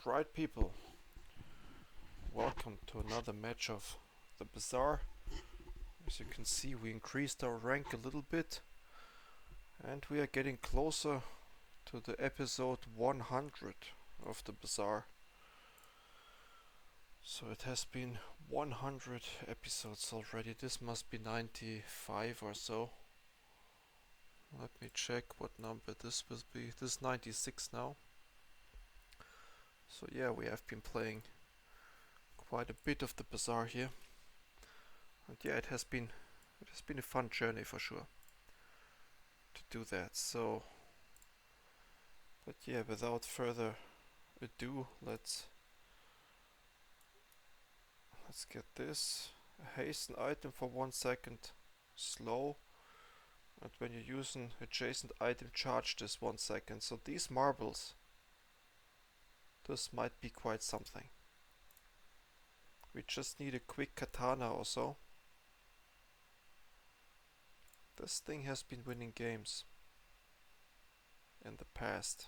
Alright people, welcome to another match of the Bazaar. As you can see, we increased our rank a little bit and we are getting closer to the episode 100 of the Bazaar. So it has been 100 episodes already. This must be 95 or so. Let me check what number this will be. This is 96 now. So yeah, we have been playing quite a bit of the Bazaar here. And yeah, it has been a fun journey for sure to do that. So, but yeah, without further ado, let's get this. Hasten item for 1 second, slow, and when you use an adjacent item, charge this 1 second. So these marbles, this might be quite something. We just need a quick katana or so. This thing has been winning games in the past.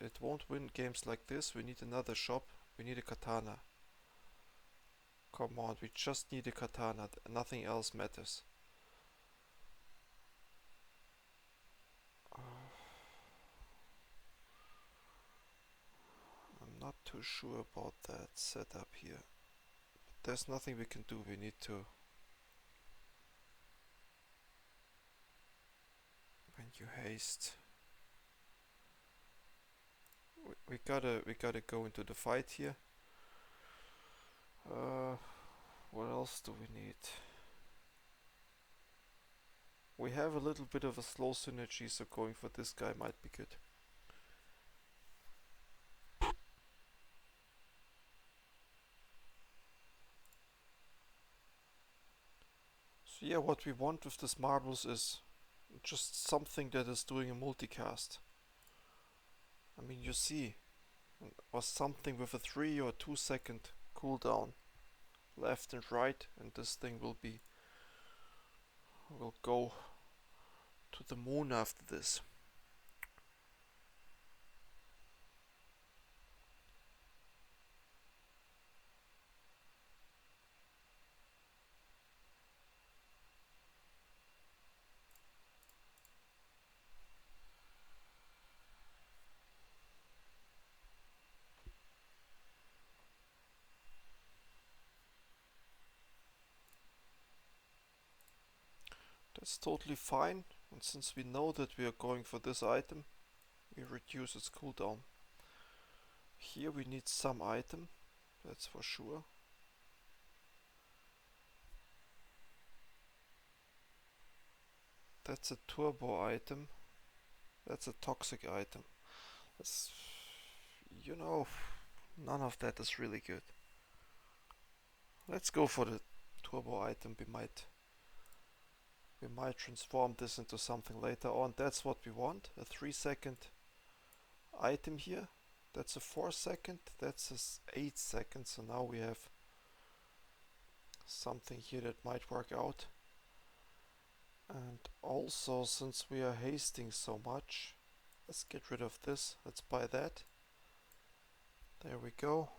It won't win games like this. We need another shop. We need a katana. Come on, we just need a katana. Nothing else matters. I'm not too sure about that setup here. There's nothing we can do. We need to... When you haste... We gotta go into the fight here. What else do we need? We have a little bit of a slow synergy, so going for this guy might be good. So yeah, what we want with this marbles is just something that is doing a multicast. I mean, you see, or something with a 3 or 2 second cooldown, left and right, and this thing will go to the moon after this. That's totally fine, and since we know that we are going for this item, we reduce its cooldown. Here we need some item, that's for sure. That's a turbo item. That's a toxic item. That's, you know, none of that is really good. Let's go for the turbo item. We might transform this into something later on. That's what we want. A 3 second item here. That's a 4 second. That's a 8 seconds. So now we have something here that might work out. And also, since we are hasting so much, let's get rid of this. Let's buy that. There we go.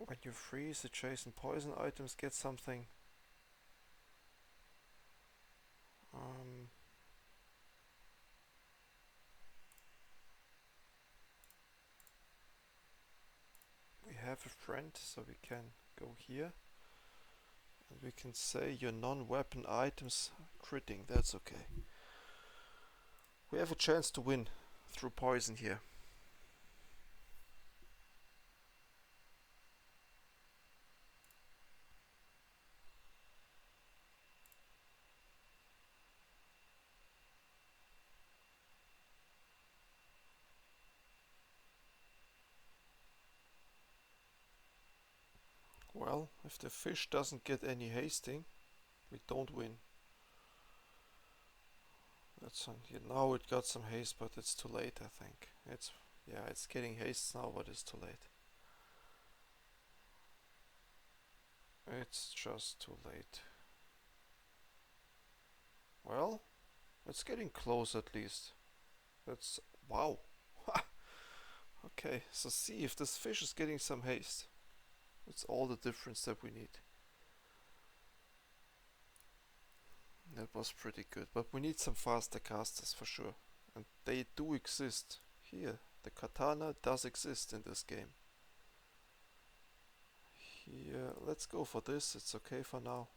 When you freeze, adjacent poison items get something. We have a friend, so we can go here. And we can say your non-weapon items critting, that's okay. We have a chance to win through poison here. Well, if the fish doesn't get any hasting, we don't win. That's on here. Now it got some haste, but it's too late, I think. It's getting haste now, but it's too late. It's just too late. Well, It's getting close at least. That's wow. Okay, so see if this fish is getting some haste. It's all the difference that we need. That was pretty good, but we need some faster casters for sure. And they do exist. Here, the katana does exist in this game. Here, let's go for this, it's okay for now.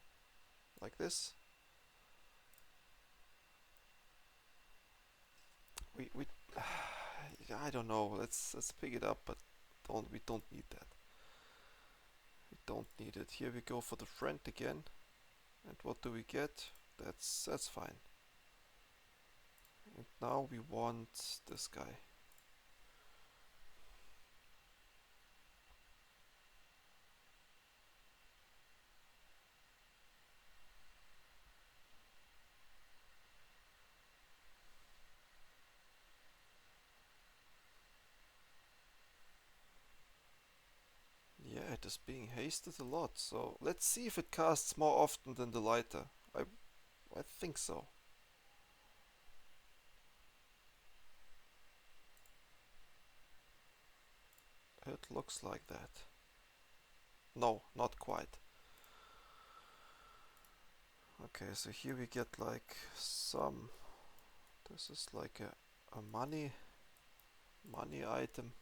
Like this. We I don't know, let's pick it up, but we don't need that. We don't need it. Here we go for the friend again. And what do we get? That's fine. And now we want this guy. Yeah, it is being hasted a lot, so let's see if it casts more often than the lighter. I think so. It looks like that. No, not quite. Okay, so here we get like some... This is like a money item.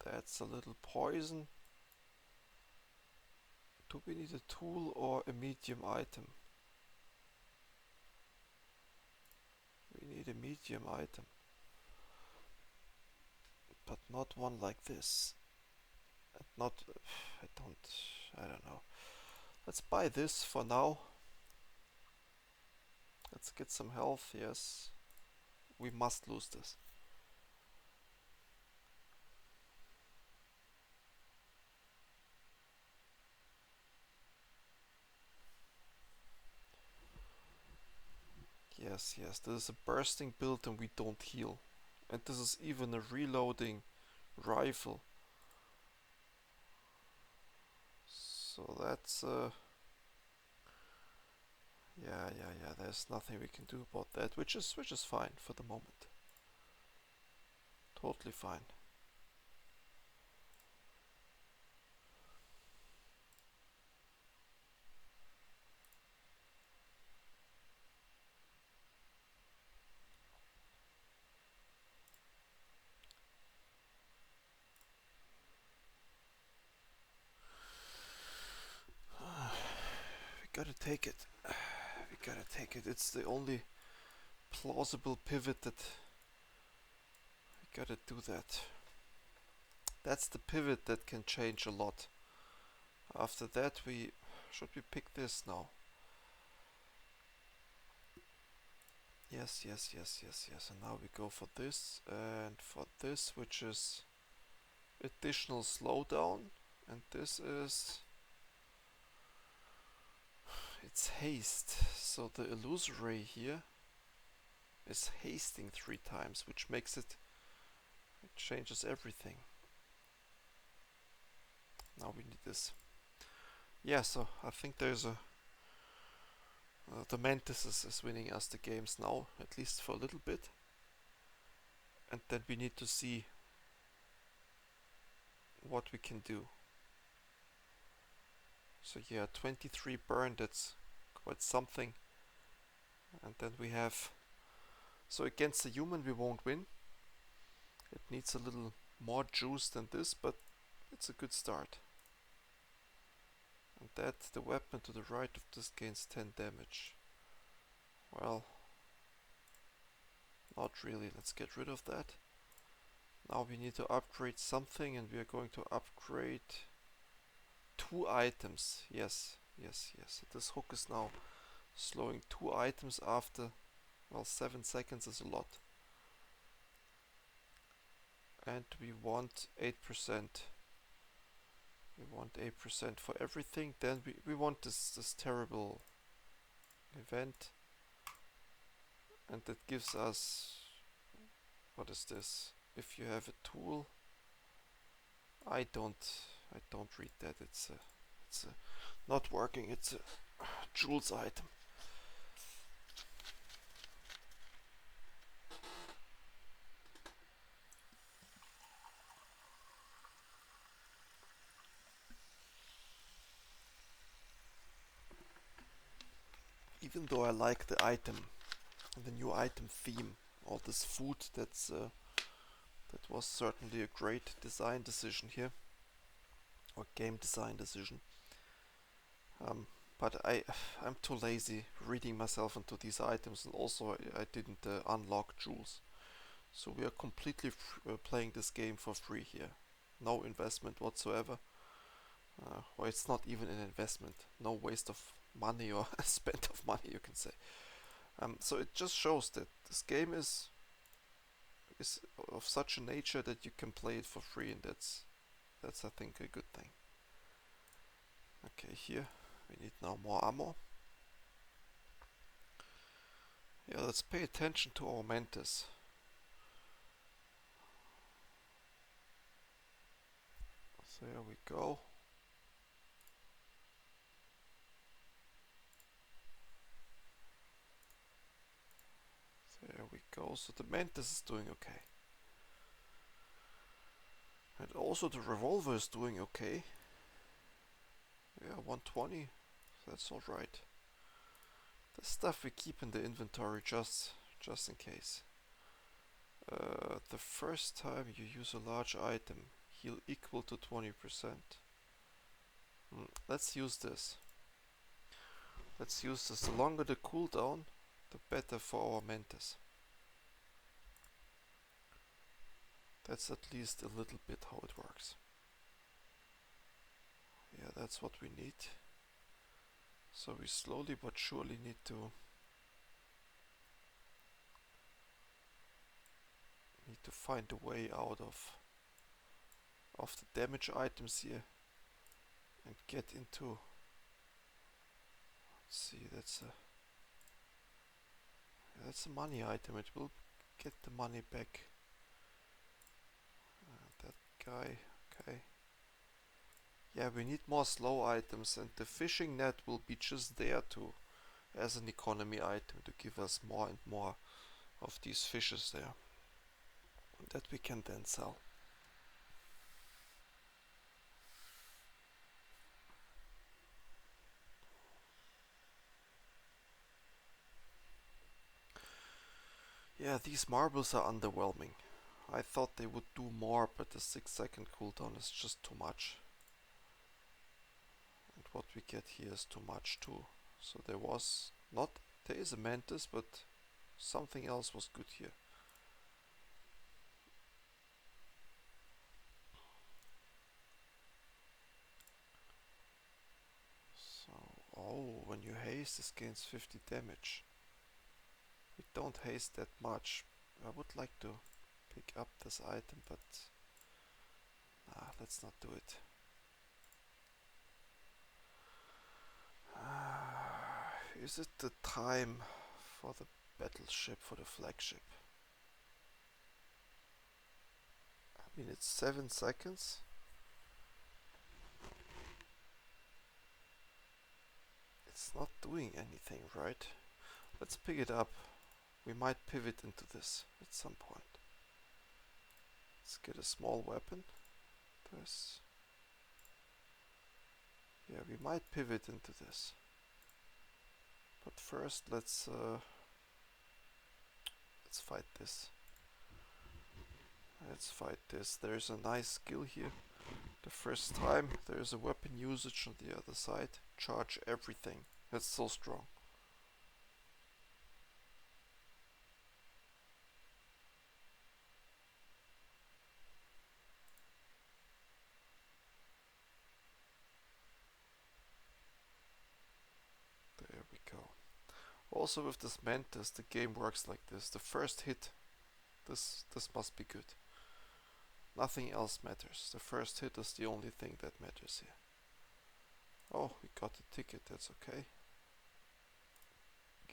That's a little poison. Do we need a tool or a medium item? We need a medium item. But not one like this. And not... I don't know. Let's buy this for now. Let's get some health, yes. We must lose this. Yes, this is a bursting build and we don't heal. And this is even a reloading rifle. So that's yeah, there's nothing we can do about that, which is fine for the moment. Totally fine. We gotta take it. We gotta take it. It's the only plausible pivot that we gotta do that. That's the pivot that can change a lot. After that should we pick this now? Yes. And now we go for this and for this, which is additional slowdown, and this is... It's haste, so the illusory here is hasting 3 times, which makes it changes everything. Now we need this. Yeah, so I think there's a... the Mantis is winning us the games now, at least for a little bit. And then we need to see what we can do. So yeah, 23 burn, that's quite something. And then we have... So against the human we won't win. It needs a little more juice than this, but it's a good start. And that, the weapon to the right of this gains 10 damage. Well, not really, let's get rid of that. Now we need to upgrade something, and we are going to upgrade 2 items. Yes. This hook is now slowing 2 items after, well, 7 seconds is a lot. And we want 8%. We want 8% for everything. Then we want this terrible event. And that gives us... What is this? If you have a tool... I don't read that. It's not working. It's a Jules item. even though I like the item, the new item theme, all this food, that was certainly a great design decision here, or game design decision. But I'm too lazy reading myself into these items, and also I didn't unlock jewels. So we are completely playing this game for free here. No investment whatsoever. Or it's not even an investment. No waste of money or spent of money, you can say. So it just shows that this game is of such a nature that you can play it for free, and that's I think a good thing. Okay, here we need now more ammo. Yeah, let's pay attention to our mantis. So there we go. There we go. So the mantis is doing okay. And also the revolver is doing okay. Yeah, 120. That's alright. The stuff we keep in the inventory just in case. The first time you use a large item, heal equal to 20%. Let's use this. Let's use this. The longer the cooldown, the better for our mantis. That's at least a little bit how it works. Yeah, that's what we need. So we slowly but surely need to find a way out of the damage items here and get into. Let's see, that's a money item. It will get the money back. That guy, okay. Yeah, we need more slow items, and the fishing net will be just there to as an economy item to give us more and more of these fishes there that we can then sell. Yeah, these marbles are underwhelming. I thought they would do more, but the 6-second cooldown is just too much. And what we get here is too much too. So there is a mantis, but something else was good here. So, oh, when you haste, this gains 50 damage. We don't haste that much. I would like to pick up this item, but let's not do it. Is it the time for the battleship, for the flagship? I mean, it's 7 seconds. It's not doing anything, right? Let's pick it up. We might pivot into this at some point. Let's get a small weapon. Yeah, we might pivot into this. But first, let's fight this. Let's fight this. There's a nice skill here. The first time there's a weapon usage on the other side. Charge everything. That's so strong. There we go. Also with this mantis, the game works like this. The first hit, this must be good. Nothing else matters. The first hit is the only thing that matters here. Oh, we got a ticket, that's okay.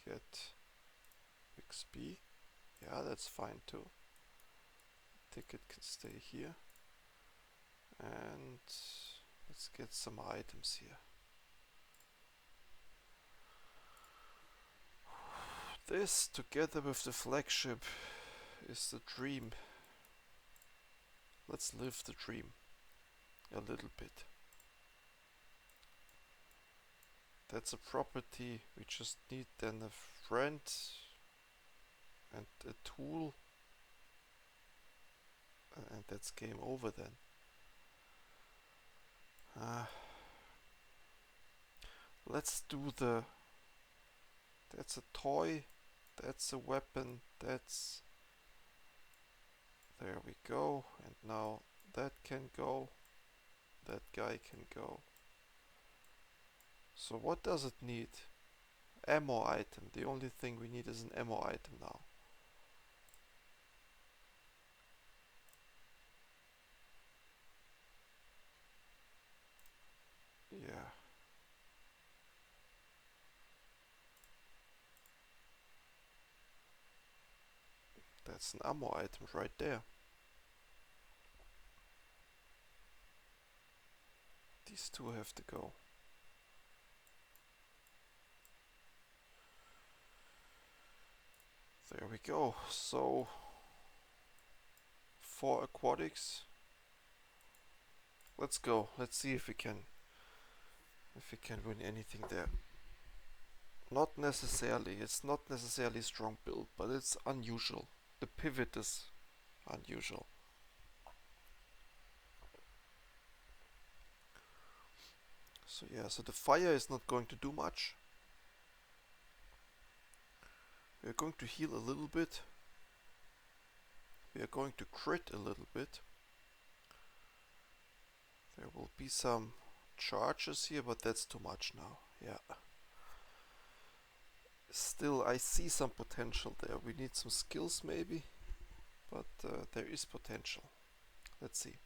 Get XP. Yeah, that's fine too. Ticket can stay here. And let's get some items here. This, together with the flagship, is the dream. Let's live the dream a little bit. That's a property. We just need then a friend and a tool, and that's game over then. Let's do the... That's a toy, that's a weapon, that's... There we go, and now that can go, that guy can go. So what does it need? Ammo item. The only thing we need is an ammo item now. Yeah. That's an ammo item right there. These two have to go. There we go. So for aquatics, let's go. Let's see if we can win anything there. Not necessarily. It's not necessarily strong build, but it's unusual. The pivot is unusual. So yeah, so the fire is not going to do much. We are going to heal a little bit. We are going to crit a little bit. There will be some charges here, but that's too much now. Yeah. Still, I see some potential there. We need some skills maybe, but there is potential. Let's see.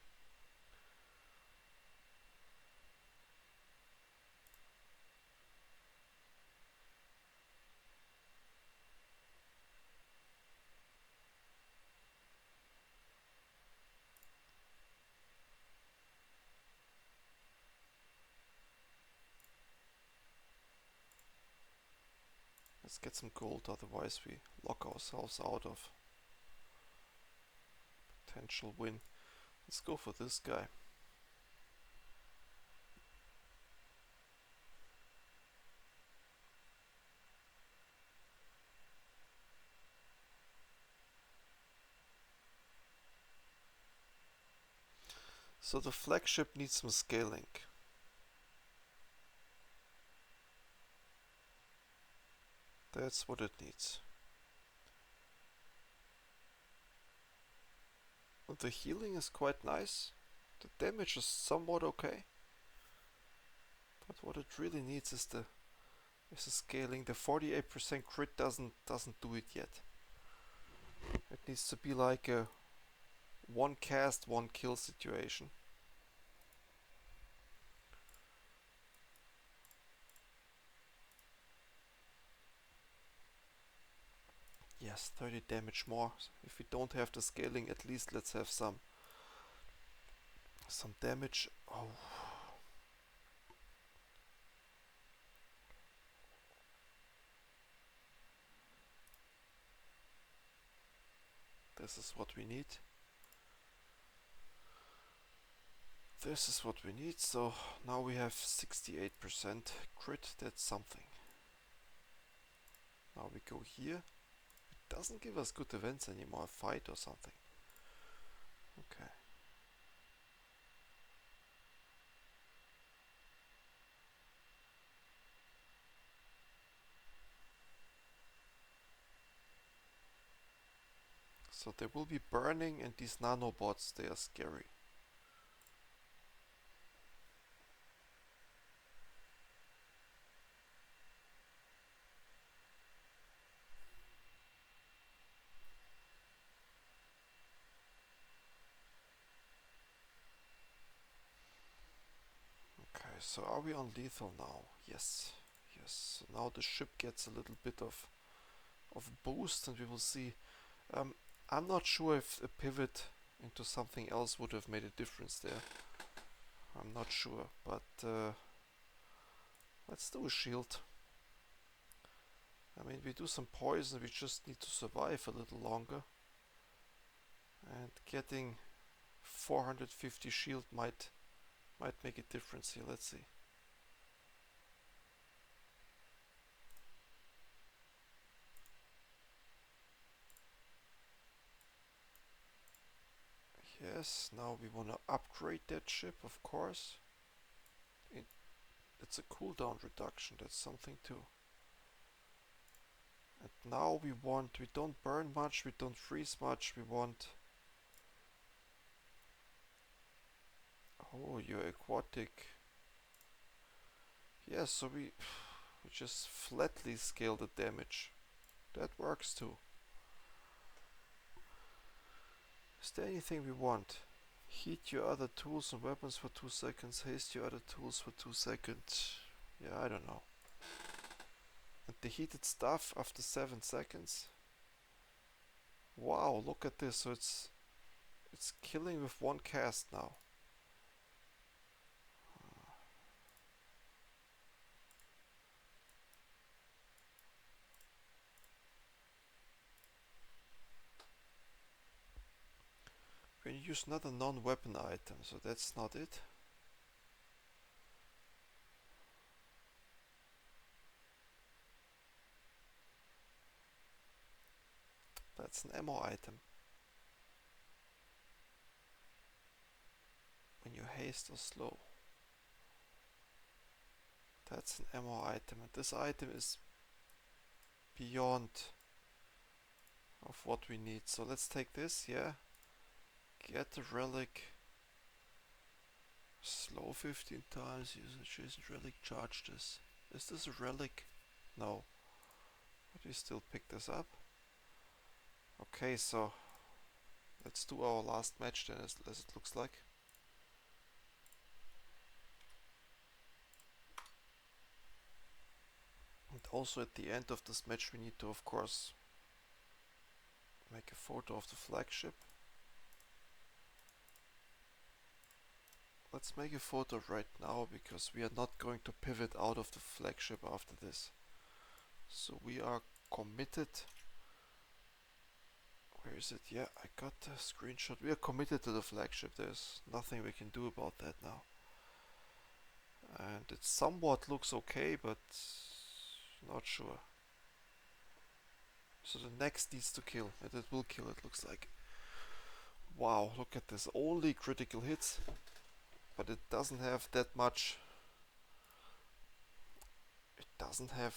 Let's get some gold, otherwise we lock ourselves out of potential win. Let's go for this guy. So the flagship needs some scaling. That's what it needs. And the healing is quite nice. The damage is somewhat okay. But what it really needs is the scaling. The 48% crit doesn't do it yet. It needs to be like a one cast, one kill situation. Yes, 30 damage more. If we don't have the scaling, at least let's have some damage. Oh. This is what we need. This is what we need. So now we have 68% crit. That's something. Now we go here. It doesn't give us good events anymore. Fight or something. Okay. So there will be burning, and these nanobots, they are scary. Okay, so are we on lethal now? Yes. Yes. So now the ship gets a little bit of boost, and we will see. I'm not sure if a pivot into something else would have made a difference there. I'm not sure, but let's do a shield. I mean, we do some poison, we just need to survive a little longer. And getting 450 shield might make a difference here. Let's see. Yes, now we want to upgrade that ship, of course. It's a cooldown reduction, that's something too. And now we don't burn much, we don't freeze much, we want... Oh, you're aquatic. Yeah, so we just flatly scale the damage. That works too. Is there anything we want? Heat your other tools and weapons for 2 seconds. Haste your other tools for 2 seconds. Yeah, I don't know. And the heated stuff after 7 seconds. Wow, look at this. So it's killing with 1 cast now. When you use another non-weapon item, so that's not it. That's an ammo item. When you haste or slow. That's an ammo item, and this item is beyond of what we need. So let's take this, yeah. Get the relic. Slow 15 times, use a adjacent relic, charge this. Is this a relic? No. But we still pick this up. Okay, so let's do our last match then, as it looks like. And also at the end of this match we need to, of course, make a photo of the flagship. Let's make a photo right now, because we are not going to pivot out of the flagship after this. So we are committed. Where is it? Yeah, I got the screenshot. We are committed to the flagship. There's nothing we can do about that now. And it somewhat looks okay, but not sure. So the next needs to kill, and it will kill, it looks like. Wow, look at this. Only critical hits, but it doesn't have that much. It doesn't have...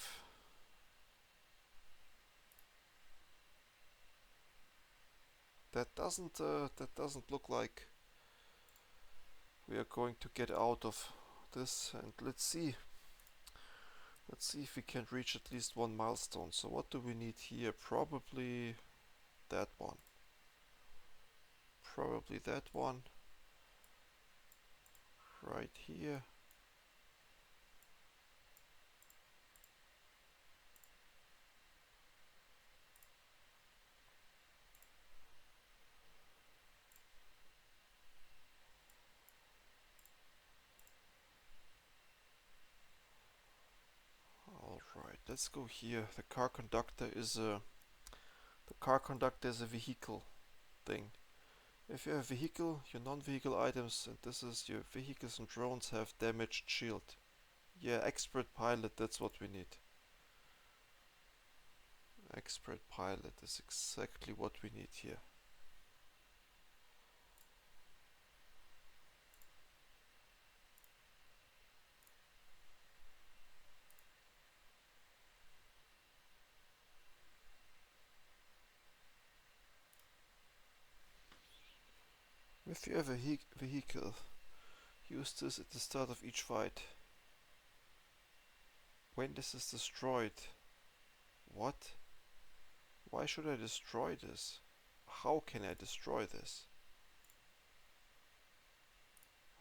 That doesn't look like we are going to get out of this. And let's see if we can reach at least 1 milestone. So what do we need here? Probably that one. Probably that one. Right here. Alright, let's go here. The car conductor is a vehicle thing. If you have a vehicle, your non-vehicle items, and this is your vehicles and drones, have damaged shield. Yeah, expert pilot, that's what we need. Expert pilot is exactly what we need here. If you have a vehicle, use this at the start of each fight. When this is destroyed. What? Why should I destroy this? How can I destroy this?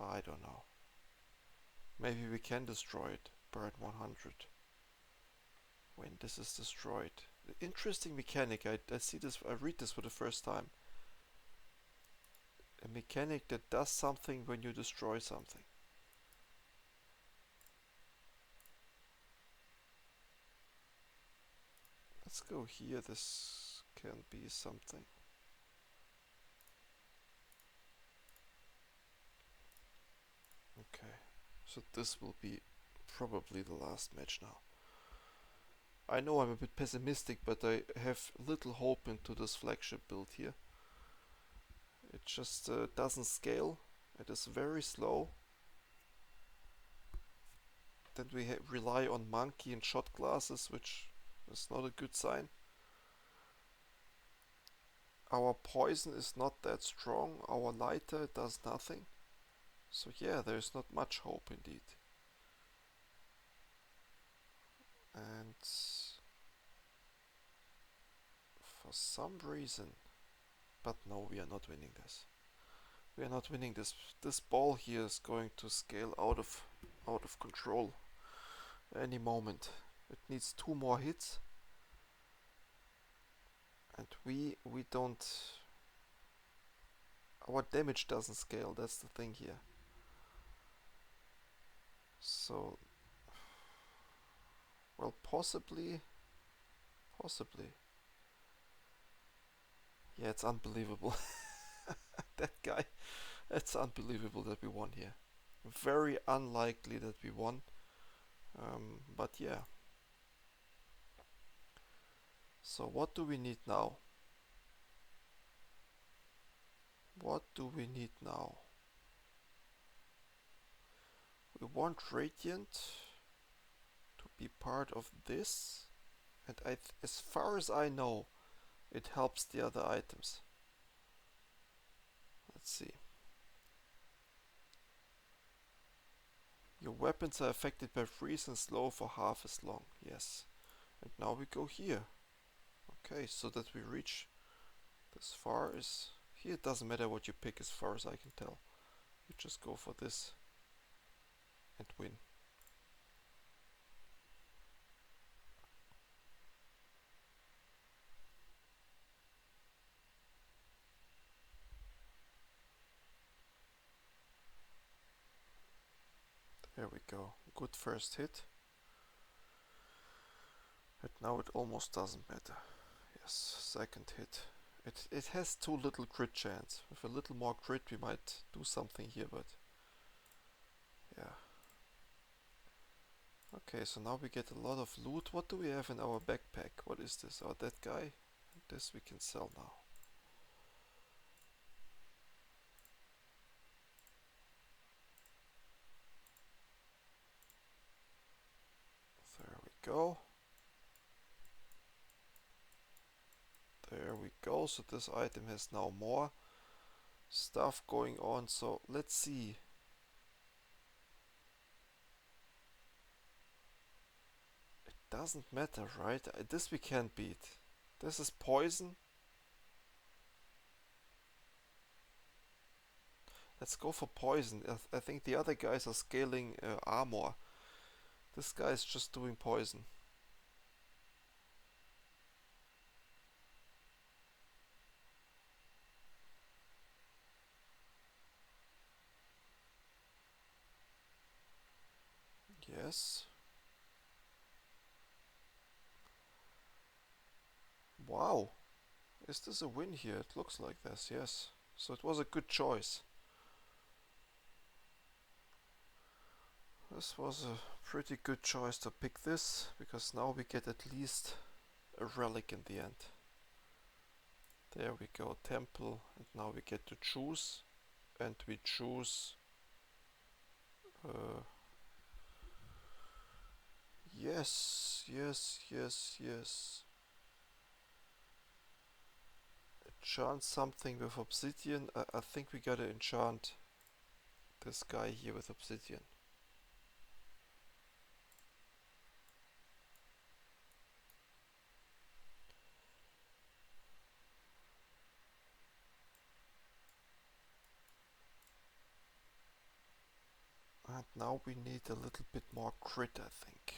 I don't know. Maybe we can destroy it. Burn 100. When this is destroyed. Interesting mechanic. I see this. I read this for the first time. A mechanic that does something when you destroy something. Let's go here. This can be something. Okay, so this will be probably the last match now. I know I'm a bit pessimistic, but I have little hope into this flagship build here. It just doesn't scale. It is very slow. Then we rely on monkey and shot glasses, which is not a good sign. Our poison is not that strong. Our lighter does nothing. So yeah, there's not much hope indeed. And for some reason, but no, we are not winning this. We are not winning this. This ball here is going to scale out of control any moment. It needs 2 more hits, and we don't. Our damage doesn't scale. That's the thing here. So, well, possibly. Yeah, it's unbelievable. That guy. It's unbelievable that we won here. Very unlikely that we won. But yeah. So what do we need now? What do we need now? We want Radiant to be part of this. And as far as I know, it helps the other items. Let's see. Your weapons are affected by freeze and slow for half as long. Yes. And now we go here. Okay, so that we reach as far as... Here it doesn't matter what you pick as far as I can tell. You just go for this and win. There we go. Good first hit. And now it almost doesn't matter. Yes, second hit. It has too little crit chance. With a little more crit we might do something here, but yeah. Okay, so now we get a lot of loot. What do we have in our backpack? What is this? Oh, that guy? This we can sell now. There we go. There we go. So this item has now more stuff going on. So let's see. It doesn't matter, right? This we can't beat. This is poison. Let's go for poison. I think the other guys are scaling armor. This guy is just doing poison. Yes. Wow. Is this a win here? It looks like this, yes. So it was a good choice. This was a pretty good choice to pick this, because now we get at least a relic in the end. There we go, temple, and now we get to choose, and we choose yes. Enchant something with obsidian. I think we gotta enchant this guy here with obsidian. And now we need a little bit more crit, I think.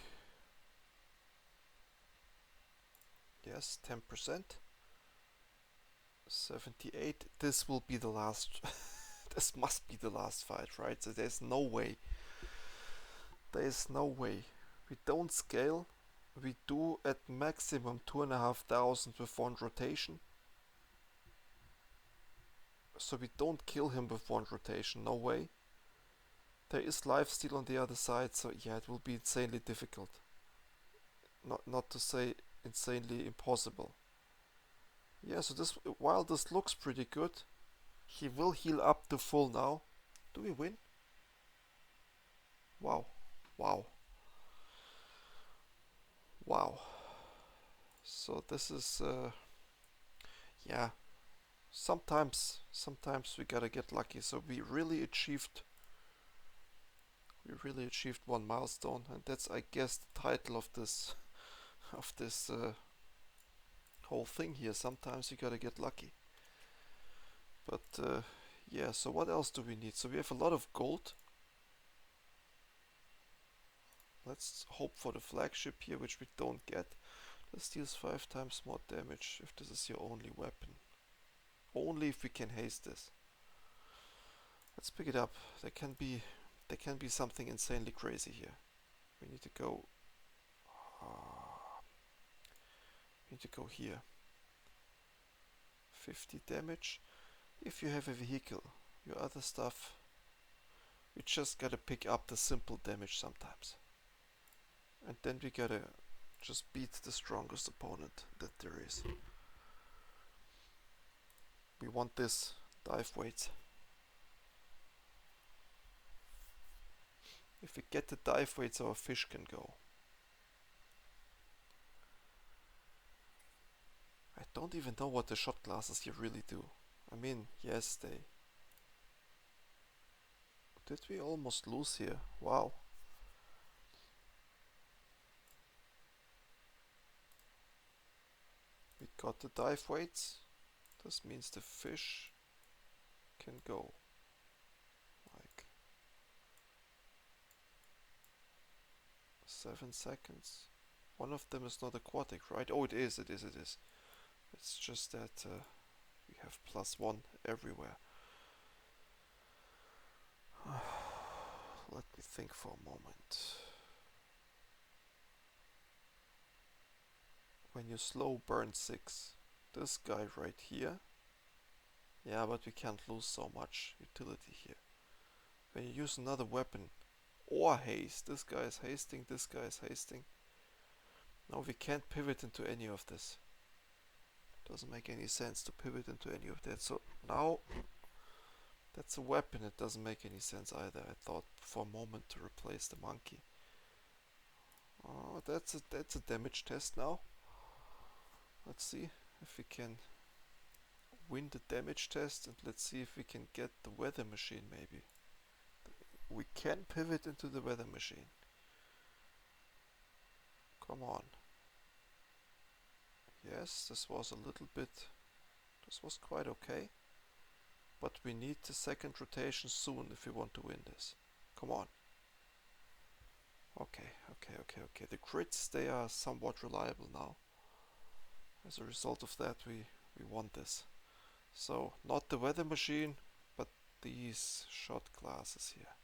Yes, 10%. 78. This will be the last. This must be the last fight, right? So there's no way. There's no way. We don't scale. We do at maximum 2,500 with one rotation. So we don't kill him with one rotation, no way. There is lifesteal on the other side, so yeah, it will be insanely difficult. Not to say insanely impossible. Yeah, so this, while this looks pretty good, He will heal up to full now. Do we win? Wow. Wow. Wow. So this is, yeah. Sometimes we gotta get lucky. So we really achieved one milestone, and that's, I guess, the title of this of this whole thing here. Sometimes you gotta get lucky. But yeah. So what else do we need? So we have a lot of gold. Let's hope for the flagship here, which we don't get. This deals 5 times more damage if this is your only weapon. Only if we can haste this. Let's pick it up. There can be something insanely crazy here. We need to go. We need to go here. 50 damage. If you have a vehicle, your other stuff, we just gotta pick up the simple damage sometimes. And then we gotta just beat the strongest opponent that there is. We want this dive weight. If we get the dive weights, our fish can go. I don't even know what the shot glasses here really do. I mean, yes, they... Did we almost lose here? Wow. We got the dive weights. This means the fish can go. Like 7 seconds. One of them is not aquatic, right? Oh, it is. It's just that we have +1 everywhere. Let me think for a moment. When you slow burn 6, this guy right here. Yeah, but we can't lose so much utility here. When you use another weapon or haste, this guy is hasting, this guy is hasting. No, we can't pivot into any of this. Doesn't make any sense to pivot into any of that. So now that's a weapon. It doesn't make any sense either. I thought for a moment to replace the monkey. Oh, that's a damage test now. Let's see if we can win the damage test, and let's see if we can get the weather machine maybe. We can pivot into the weather machine. Come on. Yes, this was quite okay. But we need the second rotation soon if we want to win this. Come on. Okay. The crits, they are somewhat reliable now. As a result of that, we won this. So, not the weather machine, but these shot glasses here.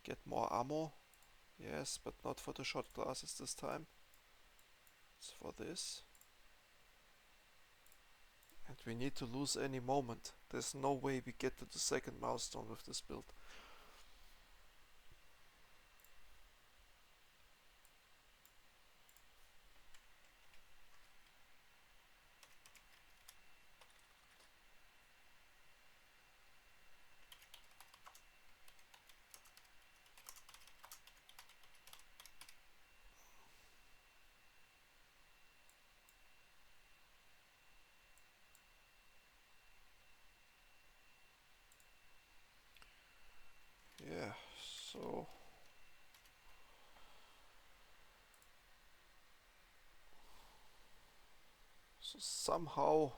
Get more ammo. Yes, but not for the shot glasses this time. It's for this. And we need to lose any moment. There's no way we get to the second milestone with this build. Yeah, so somehow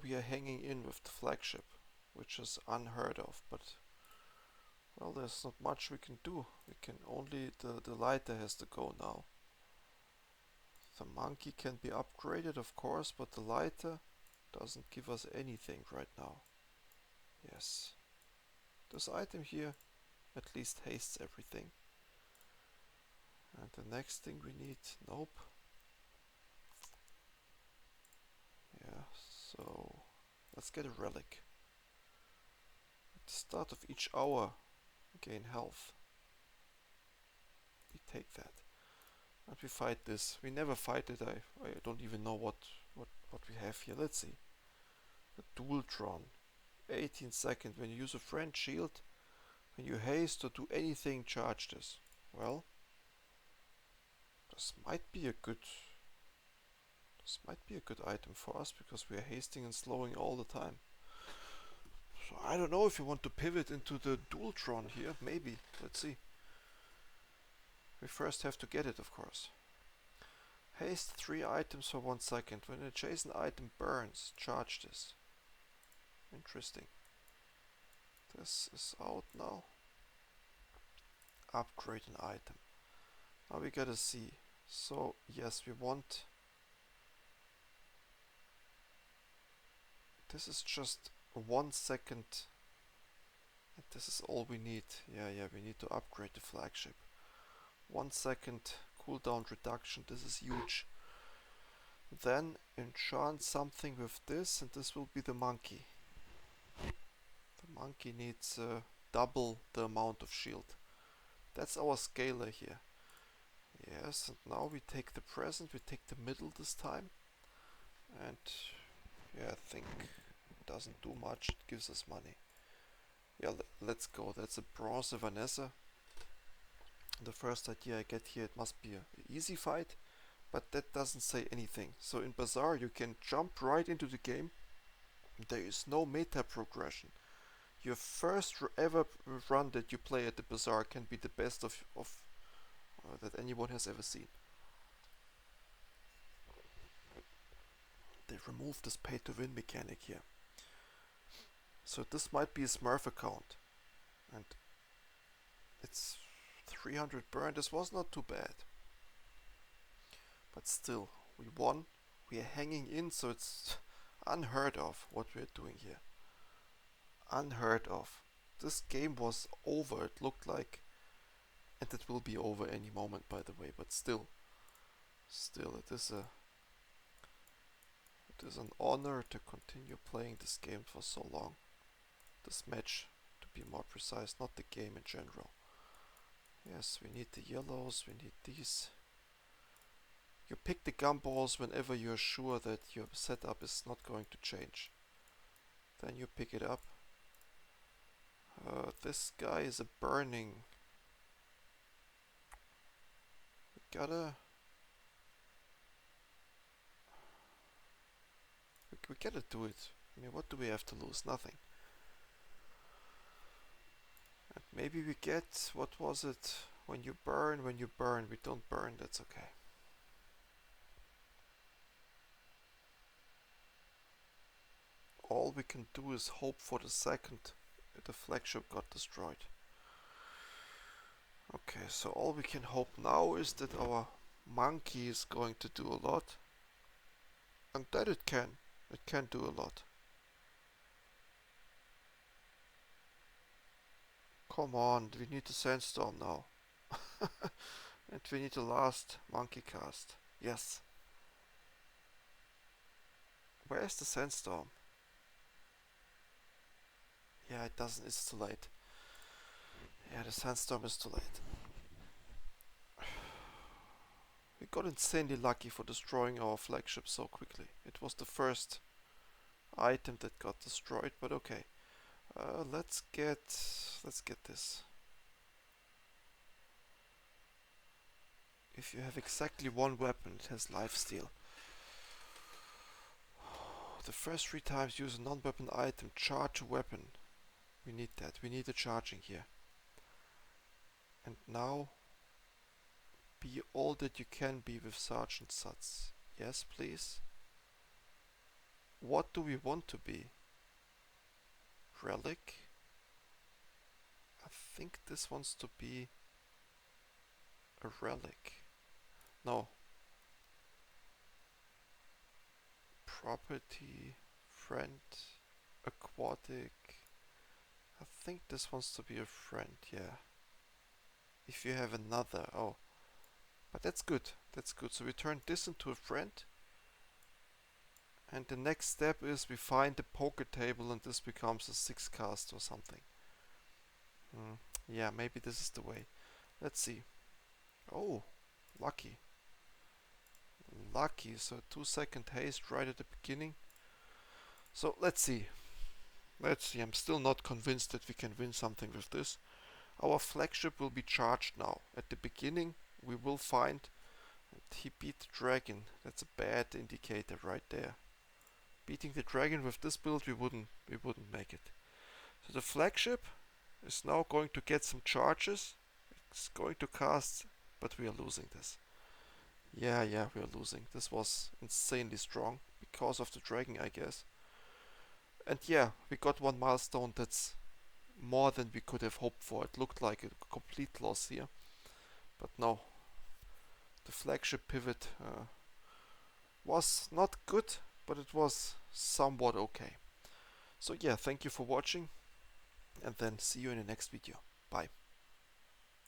we are hanging in with the flagship, which is unheard of, but well, there's not much we can do. We can only, the lighter has to go now. The monkey can be upgraded, of course, but the lighter doesn't give us anything right now. Yes. This item here at least hastes everything. And the next thing we need, nope. Yeah, so let's get a relic. At the start of each hour, gain health. We take that. And we fight this. We never fight it. I don't even know what we have here. Let's see. A Dualtron. 18 seconds. When you use a friend shield, when you haste or do anything, charge this. Well, this might be a good item for us because we are hasting and slowing all the time. So I don't know if you want to pivot into the Dualtron here. Maybe. Let's see. We first have to get it, of course. Haste 3 items for 1 second. When an adjacent item burns, charge this. Interesting. This is out now. Upgrade an item. Now we gotta see. So yes, we want... This is just 1 second. And this is all we need. Yeah, we need to upgrade the flagship. 1 second cooldown reduction. This is huge. Then enchant something with this, and this will be the monkey. The monkey needs double the amount of shield. That's our scaler here. Yes, and now we take the present, we take the middle this time. And yeah, I think it doesn't do much, it gives us money. Yeah, let's go. That's a bronze Vanessa. The first idea I get here, it must be an easy fight, but that doesn't say anything. So in Bazaar you can jump right into the game. There is no meta progression. Your first ever run that you play at the Bazaar can be the best of that anyone has ever seen. They removed this pay to win mechanic here. So this might be a Smurf account. And it's 300 burn. This was not too bad. But still, we won. We are hanging in, so it's unheard of what we're doing here. Unheard of. This game was over, it looked like. And it will be over any moment, by the way, but still it is an honor to continue playing this game for so long. This match, to be more precise, not the game in general. Yes, we need the yellows, we need these. You pick the gumballs whenever you're sure that your setup is not going to change. Then you pick it up. This guy is a burning. We gotta do it. I mean, what do we have to lose? Nothing. And maybe we get, what was it? When you burn, we don't burn, that's okay. All we can do is hope for the second the flagship got destroyed. Okay, so all we can hope now is that our monkey is going to do a lot. And that it can do a lot. Come on, we need the sandstorm now. And we need the last monkey cast. Yes. Where's the sandstorm? Yeah, it doesn't, it's too late. Yeah, the sandstorm is too late. We got insanely lucky for destroying our flagship so quickly. It was the first item that got destroyed, but okay. Let's get this. If you have exactly one weapon, it has lifesteal. The first 3 times use a non-weapon item, charge a weapon. We need that. We need the charging here. And now, be all that you can be with Sergeant Sutz. Yes, please. What do we want to be? Relic? I think this wants to be a relic. No. Property, friend, aquatic. I think this wants to be a friend, yeah. If you have another, oh. But that's good, that's good. So we turn this into a friend. And the next step is we find the poker table and this becomes a 6 cast or something. Yeah, maybe this is the way. Let's see. Oh, lucky. Lucky, so 2-second haste right at the beginning. So let's see. Let's see. I'm still not convinced that we can win something with this. Our flagship will be charged now. At the beginning, we will find that he beat the dragon. That's a bad indicator right there. Beating the dragon with this build, we wouldn't make it. So the flagship is now going to get some charges. It's going to cast, but we are losing this. Yeah, we are losing. This was insanely strong because of the dragon, I guess. And yeah, we got one milestone that's more than we could have hoped for. It looked like a complete loss here. But no, the flagship pivot was not good, but it was somewhat okay. So yeah, thank you for watching, and then see you in the next video. Bye.